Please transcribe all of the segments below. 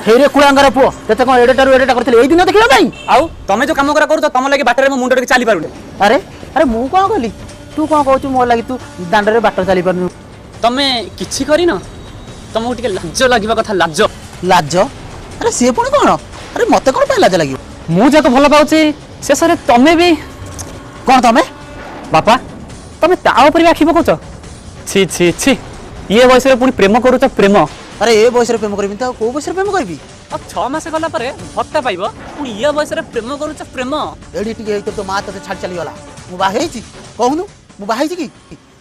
हेरे कुळांगार पुओ तेते कोन एडेटारू एडेटा करथिले एई दिन देखिबा भाई आउ तमे जो काम करा करू तम लागि बाटरे मो मुंड टे चली पारुने। अरे अरे मु कोन कहली तू कोन कहू मो लागि तू दांडरे बाट चली पारनु तमे किछि करिन तमको टिके लाज लागिबा कथा लाज लाज अरे से पुणी कोन अरे मते कोन पे लाज लागि मु जाको भलो पाउची शेषरे तमे भी कोन तमे बापा तमे ता ऊपर आखि पकोच छी छी छी ये वयस रे पुनी प्रेम करूच प्रेम। अरे ए बयस रे प्रेम करबी त को बयस रे प्रेम करबी अब 6 मास गला परे भत्ता पाइबो पुनी ये वयस रे प्रेम करूच प्रेम। एडी टिके तो मा तते छाड़ चली गला मु बा हेची कहूनु मु बा हेची की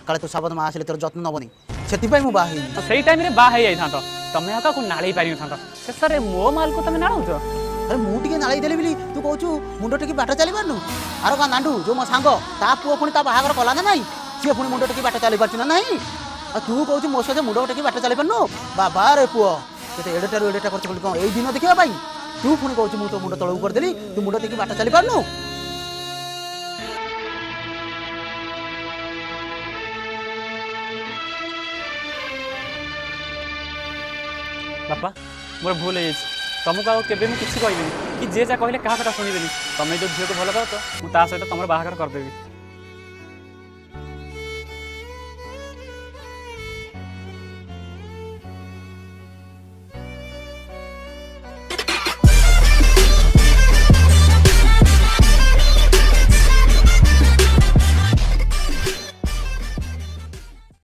काले तो साबत मा आसले तोर जत्न नबनी सेति पई मु बा हेई सही टाइम रे बा हेई आइ थांतो तमे आका को नाळी पारि थांतो शेषरे मो माल को तमे नाळौच। अरे मु टिके नाळी देली बिली तू कहूछु मुंडो टिके बाट चली पारनु आरो का नांडू जो मो सांगो ता पुओ पुनी ता बाहागर कला ना नाही से पुनी मुंडो टिके बाट चली पारछ ना नाही आ तू कहूछु मो सजे मुंडो टिके बाट चली पारनु बाबा रे पुओ ते एडेटारू एडेटा करछ बोली कोन एई दिन देखिबा भाई तू पुनी कहूछु मु तो मुंडो तळउ कर देली तू मुंडो टिके बाट चली पारनु। बापा मोर भूल है तुमको आउ केबे किसी कहबी कि जे जा कहले क्या कथा शुणिबेनी तमें जो झील को भल पाओ तो मुझे सहित तुम बाहर करदेवी।